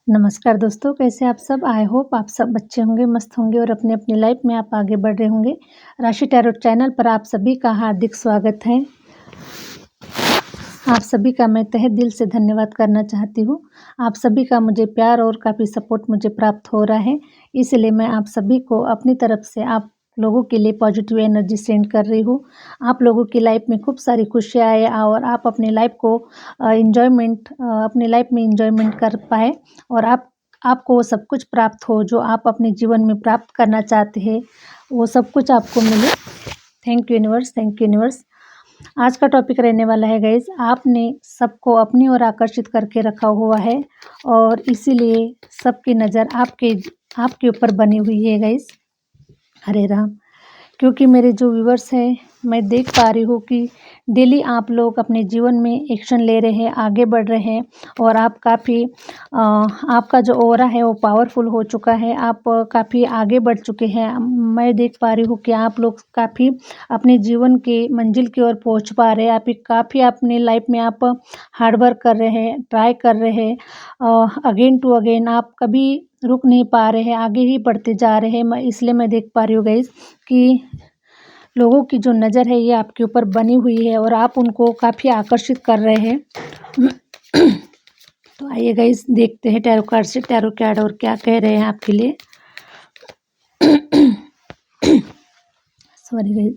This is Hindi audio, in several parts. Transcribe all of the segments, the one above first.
नमस्कार दोस्तों, कैसे आप सब? आई होप आप सब अच्छे होंगे, मस्त होंगे और अपनी-अपनी लाइफ में आप आगे बढ़ रहे होंगे। राशि टैरो चैनल पर आप सभी का हार्दिक स्वागत है। आप सभी का मैं तहे दिल से धन्यवाद करना चाहती हूँ। आप सभी का मुझे प्यार और काफ़ी सपोर्ट मुझे प्राप्त हो रहा है, इसलिए मैं आप सभी को अपनी तरफ से आप लोगों के लिए पॉजिटिव एनर्जी सेंड कर रही हूँ। आप लोगों की लाइफ में खूब सारी खुशियाँ आए और आप अपनी लाइफ को अपनी लाइफ में एन्जॉयमेंट कर पाएँ और आपको वो सब कुछ प्राप्त हो जो आप अपने जीवन में प्राप्त करना चाहते हैं, वो सब कुछ आपको मिले। Thank you universe, thank you universe. आज का टॉपिक रहने वाला है गाइज़, आपने सबको अपनी ओर आकर्षित करके रखा हुआ है और इसीलिए सबकी नज़र आपके ऊपर बनी हुई है गाइज़। हरे राम। क्योंकि मेरे जो व्यूअर्स हैं, मैं देख पा रही हूँ कि डेली आप लोग अपने जीवन में एक्शन ले रहे हैं, आगे बढ़ रहे हैं और आप काफ़ी आपका जो ऑरा है वो पावरफुल हो चुका है। आप काफ़ी आगे बढ़ चुके हैं। मैं देख पा रही हूँ कि आप लोग काफ़ी अपने जीवन के मंजिल की ओर पहुँच पा रहे हैं। आप काफ़ी अपनी लाइफ में आप हार्ड वर्क कर रहे हैं, ट्राई कर रहे हैं। अगेन टू अगेन आप कभी रुक नहीं पा रहे हैं, आगे ही बढ़ते जा रहे हैं। इसलिए मैं देख पा रही हूँ गाइज़ कि लोगों की जो नज़र है ये आपके ऊपर बनी हुई है और आप उनको काफ़ी आकर्षित कर रहे हैं। तो आइए गाइस देखते हैं टैरो कार्ड से टैरो कार्ड और क्या कह रहे हैं आपके लिए। सॉरी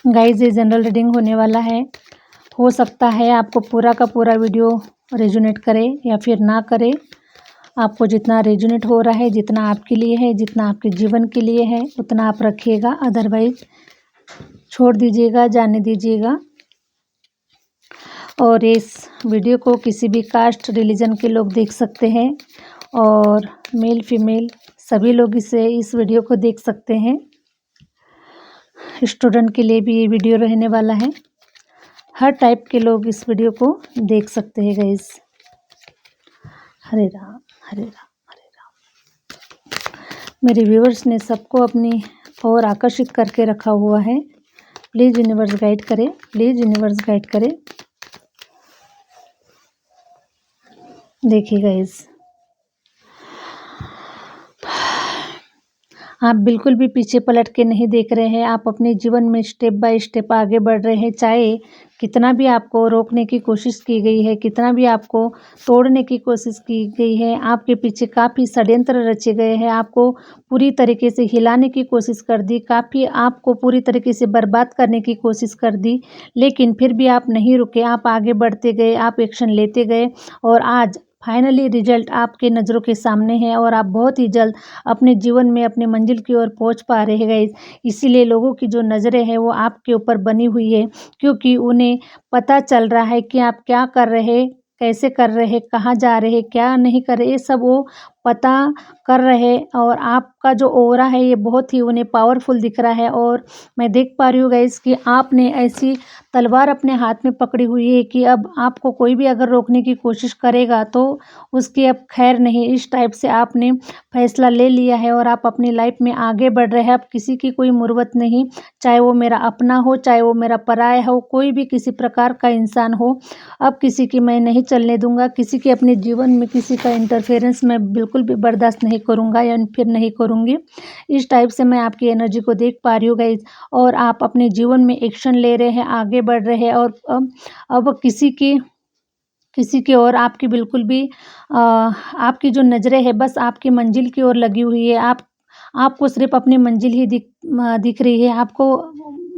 गाइस, ये जनरल रीडिंग होने वाला है। हो सकता है आपको पूरा का पूरा वीडियो रेजोनेट करे या फिर ना करे। आपको जितना रेजोनेट हो रहा है, जितना आपके लिए है, जितना आपके जीवन के लिए है, उतना आप रखिएगा, अदरवाइज छोड़ दीजिएगा, जाने दीजिएगा। और इस वीडियो को किसी भी कास्ट रिलीजन के लोग देख सकते हैं और मेल फीमेल सभी लोग इस वीडियो को देख सकते हैं। स्टूडेंट के लिए भी ये वीडियो रहने वाला है। हर टाइप के लोग इस वीडियो को देख सकते हैं गाइस। हरे राम, हरे राम, हरे राम। मेरे व्यूअर्स ने सबको अपनी ओर आकर्षित करके रखा हुआ है। प्लीज़ यूनिवर्स गाइड करें, प्लीज़ यूनिवर्स गाइड करें। देखिए गाइस, आप बिल्कुल भी पीछे पलट के नहीं देख रहे हैं। आप अपने जीवन में स्टेप बाय स्टेप आगे बढ़ रहे हैं। चाहे कितना भी आपको रोकने की कोशिश की गई है, कितना भी आपको तोड़ने की कोशिश की गई है, आपके पीछे काफ़ी षड्यंत्र रचे गए हैं, आपको पूरी तरीके से हिलाने की कोशिश कर दी, काफ़ी आपको पूरी तरीके से बर्बाद करने की कोशिश कर दी, लेकिन फिर भी आप नहीं रुके। आप आगे बढ़ते गए, आप एक्शन लेते गए और आज फाइनली रिजल्ट आपके नज़रों के सामने है और आप बहुत ही जल्द अपने जीवन में अपने मंजिल की ओर पहुंच पा रहे हैं गाइस। इसीलिए लोगों की जो नज़रें हैं वो आपके ऊपर बनी हुई है, क्योंकि उन्हें पता चल रहा है कि आप क्या कर रहे हैं, कैसे कर रहे हैं, कहाँ जा रहे हैं, क्या नहीं कर रहे, ये सब वो पता कर रहे हैं। और आपका जो ऑरा है ये बहुत ही उन्हें पावरफुल दिख रहा है और मैं देख पा रही हूँ गाइस कि आपने ऐसी तलवार अपने हाथ में पकड़ी हुई है कि अब आपको कोई भी अगर रोकने की कोशिश करेगा तो उसकी अब खैर नहीं। इस टाइप से आपने फैसला ले लिया है और आप अपनी लाइफ में आगे बढ़ रहे हैं। अब किसी की कोई मुर्वत नहीं, चाहे वो मेरा अपना हो, चाहे वो मेरा पराया हो, कोई भी किसी प्रकार का इंसान हो, अब किसी की मैं नहीं चलने दूंगा। किसी के अपने जीवन में किसी का इंटरफेरेंस मैं बिल्कुल भी बर्दाश्त नहीं करूंगा या फिर नहीं करूंगी। इस टाइप से मैं आपकी एनर्जी को देख पा रही हूँ गाइज और आप अपने जीवन में एक्शन ले रहे हैं, आगे बढ़ रहे हैं और अब किसी की ओर आपकी बिल्कुल भी आपकी जो नज़रें हैं बस आपकी मंजिल की ओर लगी हुई है। आपको सिर्फ अपनी मंजिल ही दिख रही है। आपको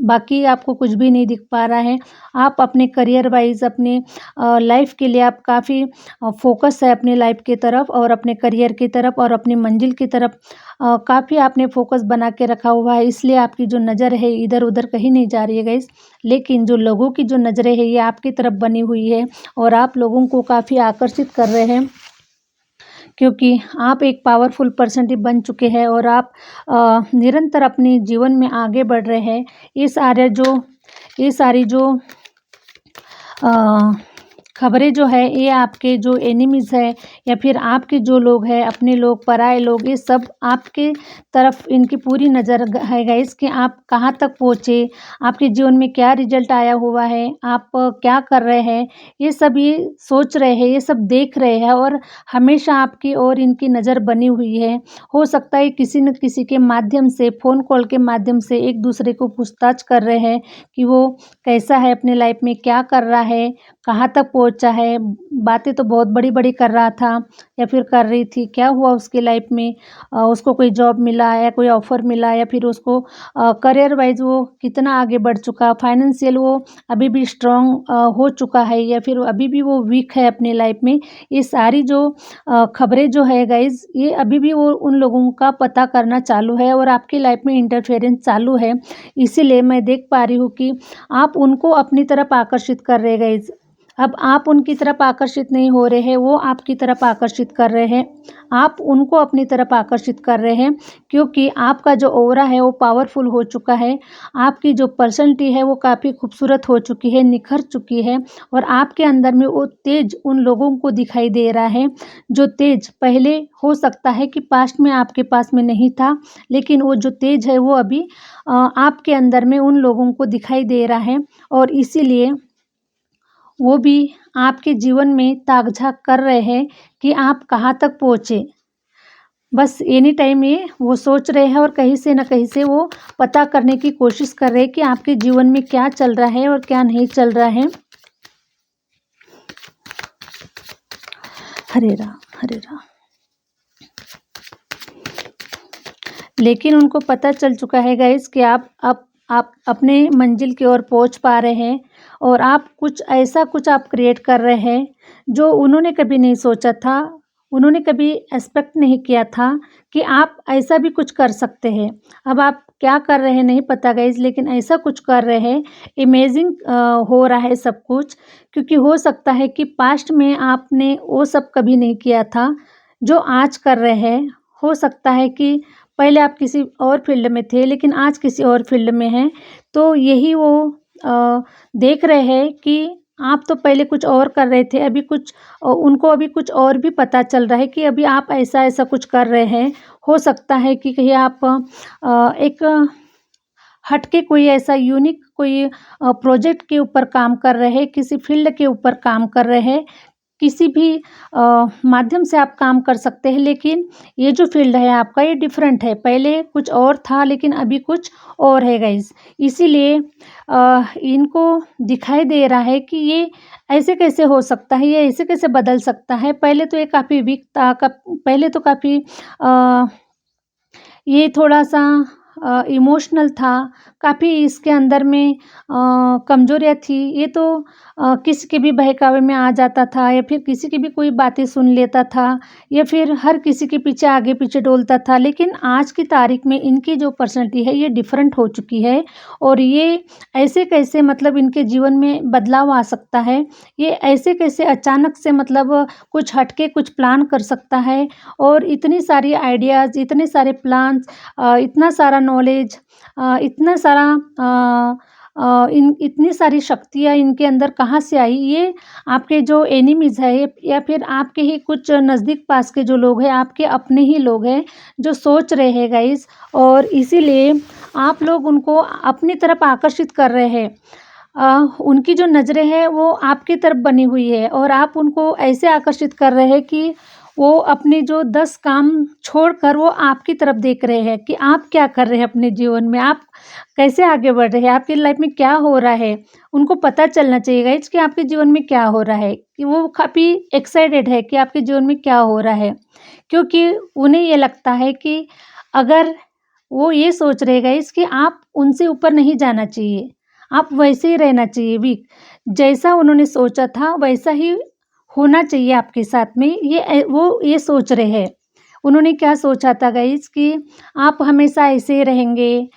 बाकी आपको कुछ भी नहीं दिख पा रहा है। आप अपने करियर वाइज अपने लाइफ के लिए आप काफ़ी फोकस है अपने लाइफ की तरफ और अपने करियर की तरफ और अपनी मंजिल की तरफ काफ़ी आपने फोकस बना के रखा हुआ है। इसलिए आपकी जो नज़र है इधर उधर कहीं नहीं जा रही है गाइस। लेकिन जो लोगों की जो नज़रें है ये आपकी तरफ बनी हुई है और आप लोगों को काफ़ी आकर्षित कर रहे हैं, क्योंकि आप एक पावरफुल पर्सनैलिटी बन चुके हैं और आप निरंतर अपने जीवन में आगे बढ़ रहे हैं। ये सारी जो खबरें जो है ये आपके जो एनिमीज़ है या फिर आपके जो लोग हैं, अपने लोग, पराए लोग, ये सब आपके तरफ इनकी पूरी नज़र है गाइस कि आप कहाँ तक पहुँचे, आपके जीवन में क्या रिजल्ट आया हुआ है, आप क्या कर रहे हैं, ये सब ये सोच रहे हैं, ये सब देख रहे हैं और हमेशा आपकी ओर इनकी नज़र बनी हुई है। हो सकता है किसी न किसी के माध्यम से, फ़ोन कॉल के माध्यम से एक दूसरे को पूछताछ कर रहे हैं कि वो कैसा है, अपने लाइफ में क्या कर रहा है, कहाँ तक पहुँचा है। बातें तो बहुत बड़ी-बड़ी कर रहा था या फिर कर रही थी, क्या हुआ उसकी लाइफ में, उसको कोई जॉब मिला या कोई ऑफ़र मिला या फिर उसको करियर वाइज़ वो कितना आगे बढ़ चुका, फाइनेंशियल वो अभी भी स्ट्रॉन्ग हो चुका है या फिर अभी भी वो वीक है अपनी लाइफ में। ये सारी जो खबरें जो है गाइज़, ये अभी भी वो उन लोगों का पता करना चालू है और आपकी लाइफ में इंटरफेरेंस चालू है। इसीलिए मैं देख पा रही हूँ कि आप उनको अपनी तरफ आकर्षित कर रहे गाइज़। अब आप उनकी तरफ आकर्षित नहीं हो रहे हैं, वो आपकी तरफ आकर्षित कर रहे हैं। आप उनको अपनी तरफ आकर्षित कर रहे हैं क्योंकि आपका जो ऑरा है वो पावरफुल हो चुका है। आपकी जो पर्सनैलिटी है वो काफ़ी खूबसूरत हो चुकी है, निखर चुकी है और आपके अंदर में वो तेज उन लोगों को दिखाई दे रहा है, जो तेज पहले हो सकता है कि पास्ट में आपके पास में नहीं था, लेकिन वो जो तेज है वो अभी आपके अंदर में उन लोगों को दिखाई दे रहा है और इसीलिए वो भी आपके जीवन में ताक-झाँक कर रहे हैं कि आप कहाँ तक पहुँचे। बस एनी टाइम ये वो सोच रहे हैं और कहीं से न कहीं से वो पता करने की कोशिश कर रहे हैं कि आपके जीवन में क्या चल रहा है और क्या नहीं चल रहा है। हरे राम, हरे राम। लेकिन उनको पता चल चुका है गाइस कि आप अपने मंजिल की ओर पहुँच पा रहे हैं और आप कुछ ऐसा कुछ आप क्रिएट कर रहे हैं, जो उन्होंने कभी नहीं सोचा था। उन्होंने कभी एक्सपेक्ट नहीं किया था कि आप ऐसा भी कुछ कर सकते हैं। अब आप क्या कर रहे हैं नहीं पता गाइस, लेकिन ऐसा कुछ कर रहे हैं, अमेज़िंग हो रहा है सब कुछ, क्योंकि हो सकता है कि पास्ट में आपने वो सब कभी नहीं किया था, जो आज कर रहे हैं। हो सकता है कि पहले आप किसी और फ़ील्ड में थे, लेकिन आज किसी और फ़ील्ड में हैं। तो यही वो अ, देख रहे हैं कि आप तो पहले कुछ और कर रहे थे, अभी कुछ उनको अभी कुछ और भी पता चल रहा है कि अभी आप ऐसा-ऐसा कुछ कर रहे हैं। हो सकता है कि कहीं आप एक हट के कोई ऐसा यूनिक कोई प्रोजेक्ट के ऊपर काम कर रहे हैं, किसी फ़ील्ड के ऊपर काम कर रहे हैं, किसी भी माध्यम से आप काम कर सकते हैं, लेकिन ये जो फ़ील्ड है आपका ये डिफ़रेंट है। पहले कुछ और था लेकिन अभी कुछ और है गाइज़। इसीलिए इनको दिखाई दे रहा है कि ये ऐसे कैसे हो सकता है, ये ऐसे कैसे बदल सकता है। पहले तो ये काफ़ी वीक था, कप पहले तो काफ़ी ये थोड़ा-सा इमोशनल था, काफ़ी इसके अंदर में कमज़ोरियाँ थी। ये तो किसी के भी बहकावे में आ जाता था या फिर किसी की भी कोई बातें सुन लेता था या फिर हर किसी के पीछे आगे-पीछे डोलता था। लेकिन आज की तारीख में इनकी जो पर्सनैलिटी है ये डिफ़रेंट हो चुकी है और ये ऐसे कैसे मतलब इनके जीवन में बदलाव आ सकता है। ये ऐसे कैसे अचानक से मतलब कुछ हट के कुछ प्लान कर सकता है और इतनी सारी आइडियाज़, इतने सारे प्लान्स, इतना सारा नॉलेज, इतना सारा इन इतनी सारी शक्तियाँ इनके अंदर कहाँ से आई? ये आपके जो एनिमीज़ है या फिर आपके ही कुछ नज़दीक पास के जो लोग हैं, आपके अपने ही लोग हैं, जो सोच रहे हैं गाइज़, और इसीलिए आप लोग उनको अपनी तरफ आकर्षित कर रहे हैं। उनकी जो नज़रें हैं वो आपकी तरफ बनी हुई है और आप उनको ऐसे आकर्षित कर रहे हैं कि वो अपने जो 10 काम छोड़कर वो आपकी तरफ देख रहे हैं कि आप क्या कर रहे हैं अपने जीवन में, आप कैसे आगे बढ़ रहे हैं, आपकी लाइफ में क्या हो रहा है। उनको पता चलना चाहिए गाइज़ कि आपके जीवन में क्या हो रहा है, कि वो काफ़ी एक्साइटेड है कि आपके जीवन में क्या हो रहा है। क्योंकि उन्हें ये लगता है कि अगर वो ये सोच रहे गाइज़ कि आप उनसे ऊपर नहीं जाना चाहिए, आप वैसे ही रहना चाहिए वीक। जैसा उन्होंने सोचा था वैसा ही होना चाहिए आपके साथ में, वो ये सोच रहे हैं। उन्होंने क्या सोचा था गाइज़ कि आप हमेशा ऐसे ही रहेंगे,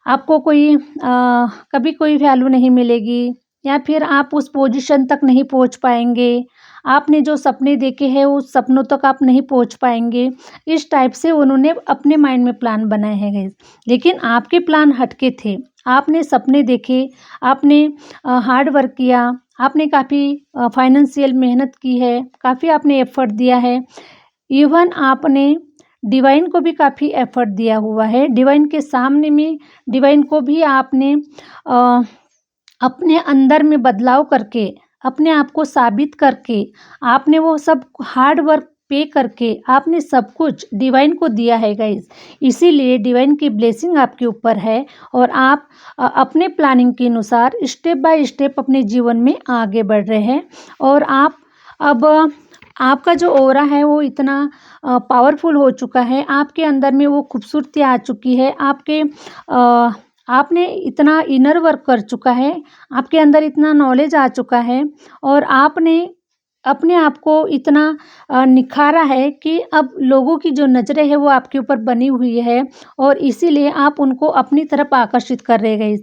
आपको कोई कभी कोई वैल्यू नहीं मिलेगी या फिर आप उस पोज़ीशन तक नहीं पहुँच पाएँगे। आपने जो सपने देखे हैं उस सपनों तक आप नहीं पहुँच पाएँगे। इस टाइप से उन्होंने अपने माइंड में प्लान बनाए हैं गाइज़। लेकिन आपके प्लान हट के थे। आपने सपने देखे, आपने हार्ड वर्क किया, आपने काफ़ी फाइनेंशियल मेहनत की है, काफ़ी आपने एफ़र्ट दिया है। इवन आपने डिवाइन को भी काफ़ी एफ़र्ट दिया हुआ है। डिवाइन के सामने में डिवाइन को भी आपने अ, अपने अंदर में बदलाव करके, अपने आप को साबित करके, आपने वो सब हार्ड वर्क पे करके आपने सब कुछ डिवाइन को दिया है गाइस। इसीलिए डिवाइन की ब्लेसिंग आपके ऊपर है और आप अपने प्लानिंग के अनुसार स्टेप बाय स्टेप अपने जीवन में आगे बढ़ रहे हैं। और आप अब आपका जो ऑरा है वो इतना पावरफुल हो चुका है, आपके अंदर में वो खूबसूरती आ चुकी है, आपने इतना इनर वर्क कर चुका है, आपके अंदर इतना नॉलेज आ चुका है और आपने अपने आप को इतना निखारा है कि अब लोगों की जो नज़रें हैं वो आपके ऊपर बनी हुई है और इसीलिए आप उनको अपनी तरफ आकर्षित कर रहे गए।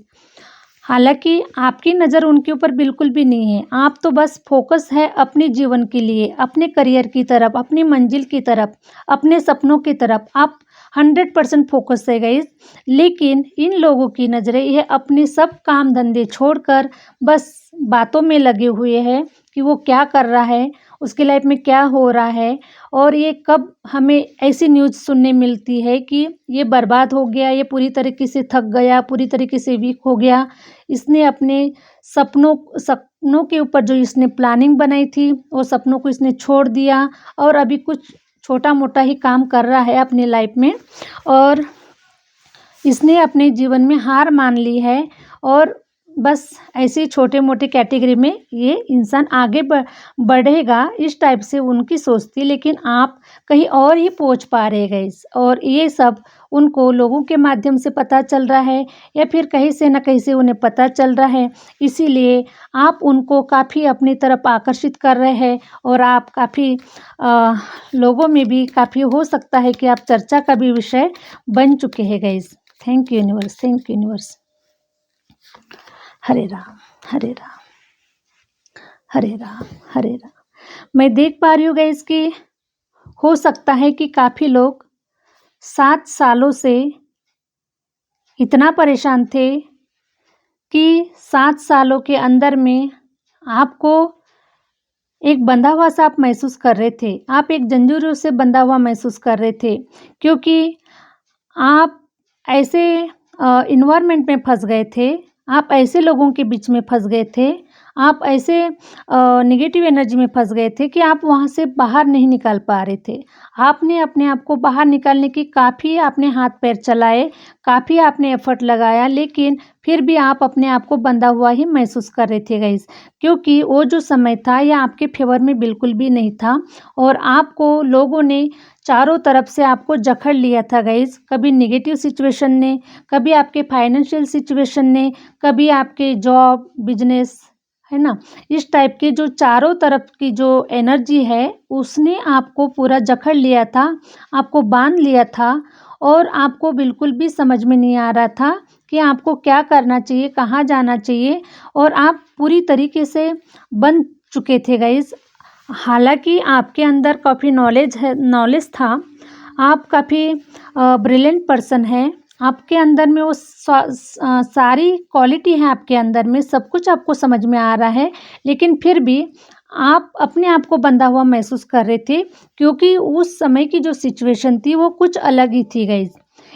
हालाँकि आपकी नज़र उनके ऊपर बिल्कुल भी नहीं है, आप तो बस फ़ोकस है अपने जीवन के लिए, अपने करियर की तरफ, अपनी मंजिल की तरफ, अपने सपनों की तरफ आप 100% फ़ोकस है गाइस। लेकिन इन लोगों की नज़रें ये अपने सब काम धंधे छोड़कर बस बातों में लगे हुए हैं कि वो क्या कर रहा है, उसकी लाइफ में क्या हो रहा है और ये कब हमें ऐसी न्यूज़ सुनने मिलती है कि ये बर्बाद हो गया, ये पूरी तरीके से थक गया, पूरी तरीके से वीक हो गया। इसने अपने सपनों के ऊपर जो इसने प्लानिंग बनाई थी, वो सपनों को इसने छोड़ दिया और अभी कुछ छोटा-मोटा ही काम कर रहा है अपनी लाइफ में और इसने अपने जीवन में हार मान ली है और बस ऐसे छोटे-मोटे कैटेगरी में ये इंसान आगे बढ़ेगा, इस टाइप से उनकी सोच थी। लेकिन आप कहीं और ही पहुँच पा रहे गाइस और ये सब उनको लोगों के माध्यम से पता चल रहा है या फिर कहीं से न कहीं से उन्हें पता चल रहा है। इसीलिए आप उनको काफ़ी अपनी तरफ आकर्षित कर रहे हैं और आप काफ़ी लोगों में भी काफ़ी हो सकता है कि आप चर्चा का भी विषय बन चुके हैं guys. Thank you universe, thank you universe. Hare Ram, Hare Ram, Hare Ram, Hare Ram. मैं देख पा रही हूँ गाइस कि हो सकता है कि काफ़ी लोग 7 सालों से इतना परेशान थे कि 7 सालों के अंदर में आपको एक बंधा हुआ सा आप महसूस कर रहे थे। आप एक जंजीरों से बंधा हुआ महसूस कर रहे थे क्योंकि आप ऐसे एनवायरनमेंट में फँस गए थे, आप ऐसे लोगों के बीच में फँस गए थे, आप ऐसे नेगेटिव एनर्जी में फँस गए थे कि आप वहाँ से बाहर नहीं निकल पा रहे थे। आपने अपने आप को बाहर निकालने की काफ़ी आपने हाथ-पैर चलाए, काफ़ी आपने एफ़र्ट लगाया, लेकिन फिर भी आप अपने आप को बंधा हुआ ही महसूस कर रहे थे गाइस। क्योंकि वो जो समय था ये आपके फ़ेवर में बिल्कुल भी नहीं था और आपको लोगों ने चारों तरफ से आपको जकड़ लिया था गाइस। कभी नेगेटिव सिचुएशन ने, कभी आपके फाइनेंशियल सिचुएशन ने, कभी आपके जॉब, बिज़नेस, है ना? इस टाइप के जो चारों तरफ की जो एनर्जी है, उसने आपको पूरा जकड़ लिया था, आपको बाँध लिया था और आपको बिल्कुल भी समझ में नहीं आ रहा था कि आपको क्या करना चाहिए, कहाँ जाना चाहिए और आप पूरी तरीके से बंध चुके थे गाइस। हालाँकि आपके अंदर काफ़ी नॉलेज था, आप काफ़ी ब्रिलियंट पर्सन हैं, आपके अंदर में वो सारी क्वालिटी है आपके अंदर में, सब कुछ आपको समझ में आ रहा है, लेकिन फिर भी आप अपने आप को बंधा हुआ महसूस कर रहे थे क्योंकि उस समय की जो सिचुएशन थी वो कुछ अलग ही थी गाइस।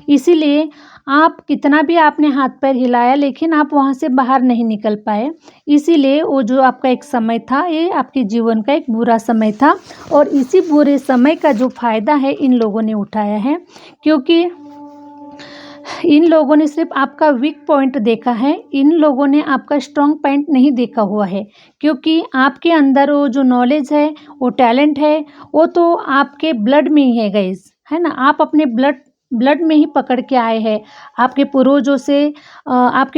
इसीलिए आप कितना भी आपने हाथ-पैर हिलाया लेकिन आप वहाँ से बाहर नहीं निकल पाए। इसीलिए वो जो आपका एक समय था, ये आपके जीवन का एक बुरा समय था और इसी बुरे समय का जो फ़ायदा है इन लोगों ने उठाया है क्योंकि इन लोगों ने सिर्फ़ आपका वीक पॉइंट देखा है, इन लोगों ने आपका स्ट्रॉन्ग पॉइंट नहीं देखा हुआ है क्योंकि आपके अंदर वो जो नॉलेज है, वो टैलेंट है, वो तो आपके ब्लड में ही है गाइस, है ना? आप अपने ब्लड में ही पकड़ के आए हैं। आपके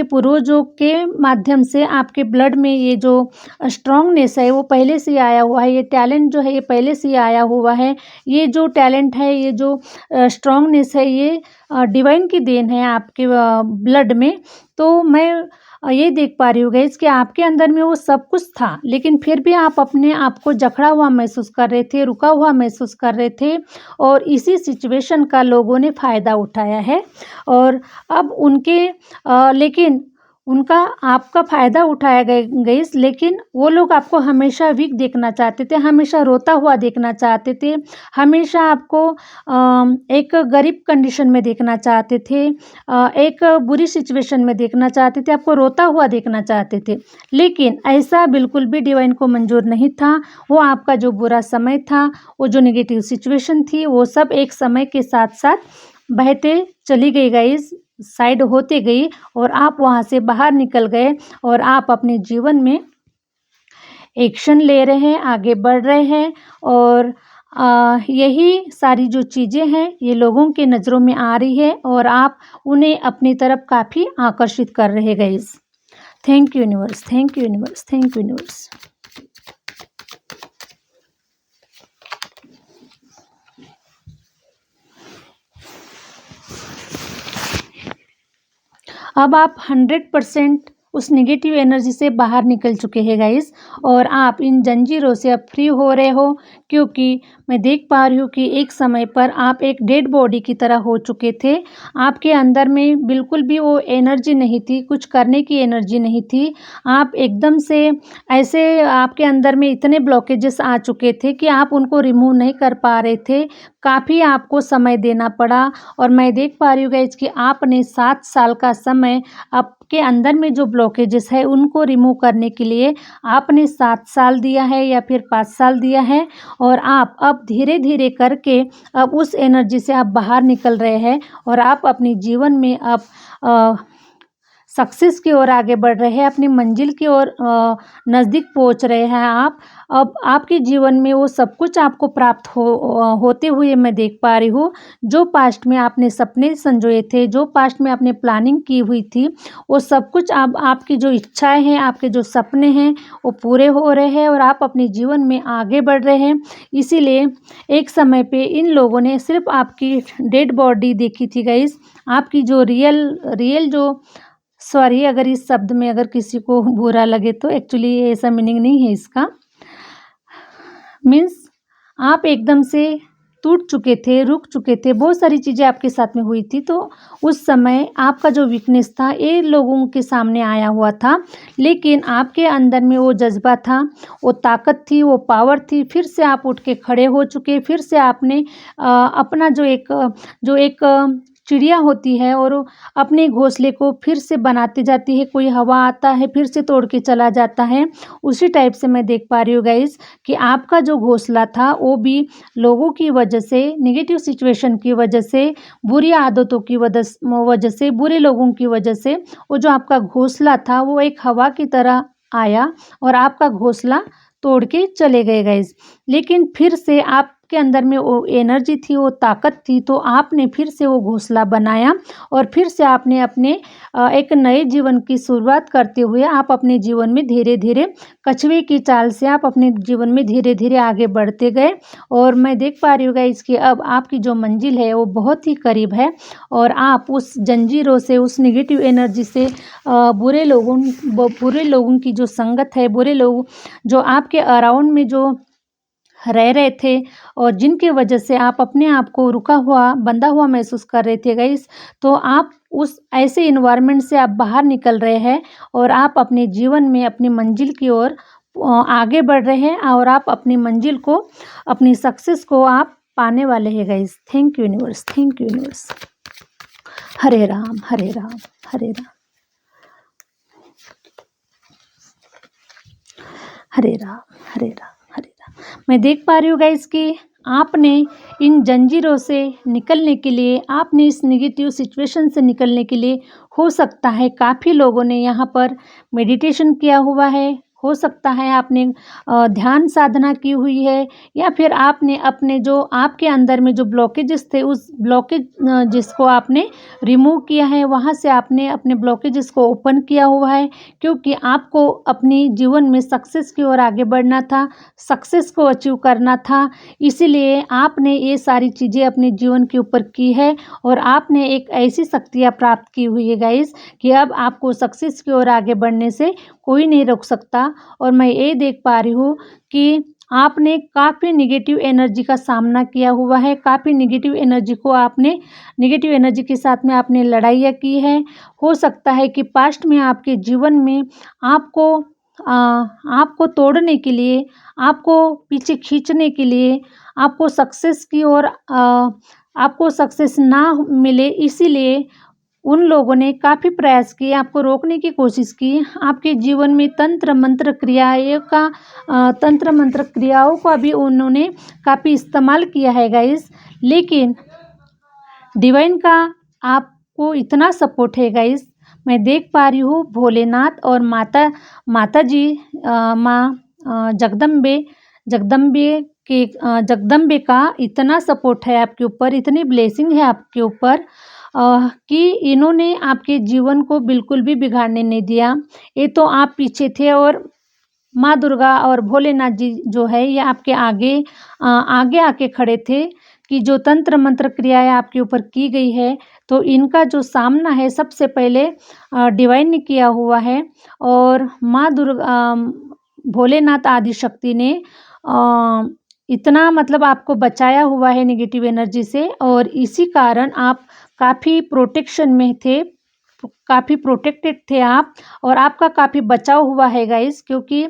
पूर्वजों के माध्यम से आपके ब्लड में ये जो स्ट्रॉन्गनेस है, वो पहले से ही आया हुआ है, ये टैलेंट जो है, ये पहले से ही आया हुआ है। ये जो टैलेंट है, ये जो स्ट्रॉन्गनेस है, ये डिवाइन की देन है आपके ब्लड में। तो मैं ये देख पा रही हूँ गाइस कि आपके अंदर में वो सब कुछ था, लेकिन फिर भी आप अपने आप को जकड़ा हुआ महसूस कर रहे थे, रुका हुआ महसूस कर रहे थे और इसी सिचुएशन का लोगों ने फ़ायदा उठाया है और अब लेकिन उनका आपका फ़ायदा उठाया गाइस, लेकिन वो लोग आपको हमेशा वीक देखना चाहते थे, हमेशा रोता हुआ देखना चाहते थे, हमेशा आपको एक गरीब कंडीशन में देखना चाहते थे, एक बुरी सिचुएशन में देखना चाहते थे, आपको रोता हुआ देखना चाहते थे। लेकिन ऐसा बिल्कुल भी डिवाइन को मंजूर नहीं था। वो आपका जो बुरा समय था, वो जो नेगेटिव सिचुएशन थी, वो सब एक समय के साथ-साथ बहते चली गई गाइस, साइड होते गई और आप वहाँ से बाहर निकल गए और आप अपने जीवन में एक्शन ले रहे हैं, आगे बढ़ रहे हैं और यही सारी जो चीज़ें हैं ये लोगों के नज़रों में आ रही है और आप उन्हें अपनी तरफ काफ़ी आकर्षित कर रहे guys. Thank you universe, thank you universe, thank you universe. अब आप 100% उस नेगेटिव एनर्जी से बाहर निकल चुके हैं गाइस और आप इन जंजीरों से अब फ्री हो रहे हो, क्योंकि मैं देख पा रही हूँ कि एक समय पर आप एक डेड बॉडी की तरह हो चुके थे। आपके अंदर में बिल्कुल भी वो एनर्जी नहीं थी, कुछ करने की एनर्जी नहीं थी। आप एकदम से ऐसे आपके अंदर में इतने ब्लॉकेजेस आ चुके थे कि आप उनको रिमूव नहीं कर पा रहे थे। काफ़ी आपको समय देना पड़ा और मैं देख पा रही हूँ गाइस कि आपने 7 साल का समय आपके अंदर में जो ब्लॉकेजेस है उनको रिमूव करने के लिए आपने 7 साल दिया है या फिर 5 साल दिया है और आप अब धीरे-धीरे करके अब उस एनर्जी से आप बाहर निकल रहे हैं और आप अपने जीवन में अब सक्सेस की ओर आगे बढ़ रहे हैं, अपनी मंजिल की ओर नज़दीक पहुंच रहे हैं आप। अब आपके जीवन में वो सब कुछ आपको प्राप्त होते हुए मैं देख पा रही हूँ। जो पास्ट में आपने सपने संजोए थे, जो पास्ट में आपने प्लानिंग की हुई थी, वो सब कुछ अब आपकी जो इच्छाएं हैं, आपके जो सपने हैं, वो पूरे हो रहे हैं और आप अपने जीवन में आगे बढ़ रहे हैं। इसीलिए एक समय पे इन लोगों ने सिर्फ आपकी डेड बॉडी देखी थी गाइस। आपकी जो रियल जो सॉरी अगर इस शब्द में अगर किसी को बुरा लगे तो एक्चुअली ऐसा मीनिंग नहीं है इसका। मीन्स आप एकदम से टूट चुके थे, रुक चुके थे, बहुत सारी चीज़ें आपके साथ में हुई थी, तो उस समय आपका जो वीकनेस था ये लोगों के सामने आया हुआ था, लेकिन आपके अंदर में वो जज़्बा था, वो ताकत थी, वो पावर थी। फिर से आप उठ के खड़े हो चुके, फिर से आपने अपना जो एक चिड़िया होती है और वो अपने घोंसले को फिर से बनाती जाती है, कोई हवा आता है फिर से तोड़ के चला जाता है, उसी टाइप से मैं देख पा रही हूँ गाइस कि आपका जो घोंसला था वो भी लोगों की वजह से, नेगेटिव सिचुएशन की वजह से, बुरी आदतों की वजह से, बुरे लोगों की वजह से वो जो आपका घोंसला था वो एक हवा की तरह आया और आपका घोंसला तोड़ के चले गए गाइस। लेकिन फिर से आपके अंदर में वो एनर्जी थी, वो ताकत थी, तो आपने फिर से वो घोंसला बनाया और फिर से आपने अपने एक नए जीवन की शुरुआत करते हुए आप अपने जीवन में धीरे-धीरे कछुए की चाल से आप अपने जीवन में धीरे-धीरे आगे बढ़ते गए और मैं देख पा रही हूँ गाइस कि अब आपकी जो मंजिल है वो बहुत ही करीब है और आप उस जंजीरों से, उस नेगेटिव एनर्जी से, बुरे लोगों की जो संगत है, बुरे लोग जो आपके अराउंड में जो रह रहे थे और जिनकी वजह से आप अपने आप को रुका हुआ, बंधा हुआ महसूस कर रहे थे गाइस, तो आप उस ऐसे इन्वायरमेंट से आप बाहर निकल रहे हैं और आप अपने जीवन में अपनी मंजिल की ओर आगे बढ़ रहे हैं और आप अपनी मंजिल को, अपनी सक्सेस को आप पाने वाले हैं guys. Thank you universe, thank you universe. Hare Ram, Hare Ram, Hare Ram, Hare Ram, Hare Ram, Hare Ram. मैं देख पा रही हूँ गाइस कि आपने इन जंजीरों से निकलने के लिए, आपने इस नेगेटिव सिचुएशन से निकलने के लिए, हो सकता है काफ़ी लोगों ने यहाँ पर मेडिटेशन किया हुआ है, हो सकता है आपने ध्यान साधना की हुई है, या फिर आपने अपने जो आपके अंदर में जो ब्लॉकेजेस थे उस ब्लॉकेज जिसको आपने रिमूव किया है, वहाँ से आपने अपने ब्लॉकेजेस को ओपन किया हुआ है, क्योंकि आपको अपनी जीवन में सक्सेस की ओर आगे बढ़ना था, सक्सेस को अचीव करना था। इसीलिए आपने ये सारी चीज़ें अपने जीवन के ऊपर की है और आपने एक ऐसी शक्तियाँ प्राप्त की हुई है गाइस कि अब आपको सक्सेस की ओर आगे बढ़ने से कोई नहीं रोक सकता। और मैं ये देख पा रही हूँ कि आपने काफ़ी नेगेटिव एनर्जी का सामना किया हुआ है, काफ़ी नेगेटिव एनर्जी को आपने नेगेटिव एनर्जी के साथ में आपने लड़ाइयाँ की हैं। हो सकता है कि पास्ट में आपके जीवन में आपको आपको तोड़ने के लिए, आपको पीछे खींचने के लिए, आपको सक्सेस की ओर आपको सक्सेस ना मिले, इसीलिए उन लोगों ने काफ़ी प्रयास किए, आपको रोकने की कोशिश की। आपके जीवन में तंत्र मंत्र क्रियाओं का भी उन्होंने काफ़ी इस्तेमाल किया है गाइस। लेकिन डिवाइन का आपको इतना सपोर्ट है गाइस, मैं देख पा रही हूँ भोलेनाथ और माता जी माँ जगदम्बे का इतना सपोर्ट है आपके ऊपर, इतनी ब्लेसिंग है आपके ऊपर कि इन्होंने आपके जीवन को बिल्कुल भी बिगाड़ने नहीं दिया। ये तो आप पीछे थे और माँ दुर्गा और भोलेनाथ जी जो है ये आपके आगे आके खड़े थे कि जो तंत्र मंत्र क्रियाएं आपके ऊपर की गई है, तो इनका जो सामना है सबसे पहले डिवाइन ने किया हुआ है। और माँ दुर्गा भोलेनाथ आदि शक्ति ने इतना मतलब आपको बचाया हुआ है नेगेटिव एनर्जी से, और इसी कारण आप काफ़ी प्रोटेक्शन में थे, काफ़ी प्रोटेक्टेड थे आप, और आपका काफ़ी बचाव हुआ है गाइस। क्योंकि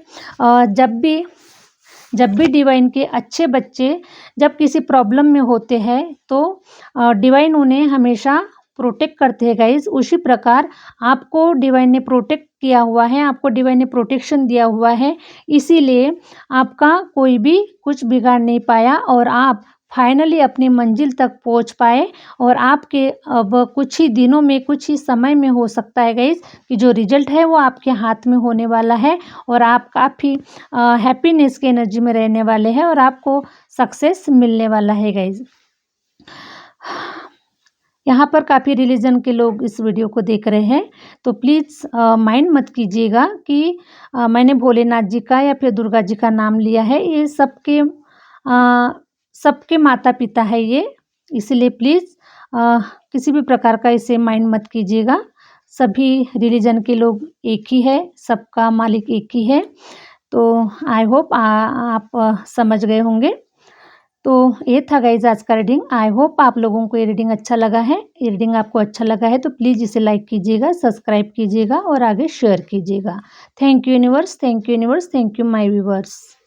जब भी डिवाइन के अच्छे बच्चे जब किसी प्रॉब्लम में होते हैं तो डिवाइन उन्हें हमेशा प्रोटेक्ट करते हैं गाइस। उसी प्रकार आपको डिवाइन ने प्रोटेक्ट किया हुआ है, आपको डिवाइन ने प्रोटेक्शन दिया हुआ है, इसीलिए आपका कोई भी कुछ बिगाड़ नहीं पाया और आप फाइनली अपनी मंजिल तक पहुंच पाए। और आपके अब कुछ ही दिनों में, कुछ ही समय में हो सकता है गाइस कि जो रिजल्ट है वो आपके हाथ में होने वाला है, और आप काफ़ी हैप्पीनेस की एनर्जी में रहने वाले हैं और आपको सक्सेस मिलने वाला है गाइस। यहाँ पर काफ़ी रिलीजन के लोग इस वीडियो को देख रहे हैं, तो प्लीज़ माइंड मत कीजिएगा कि मैंने भोलेनाथ जी का या फिर दुर्गा जी का नाम लिया है। ये सबके माता पिता है ये, इसलिए प्लीज़ किसी भी प्रकार का इसे माइंड मत कीजिएगा। सभी रिलीजन के लोग एक ही है, सबका मालिक एक ही है। तो आई होप आप समझ गए होंगे। तो ये था गाइज आज का रीडिंग। आई होप आप लोगों को ये रीडिंग अच्छा लगा है। ये रीडिंग आपको अच्छा लगा है तो प्लीज़ इसे लाइक कीजिएगा, सब्सक्राइब कीजिएगा और आगे शेयर कीजिएगा। Thank you universe, thank you universe, thank you my viewers.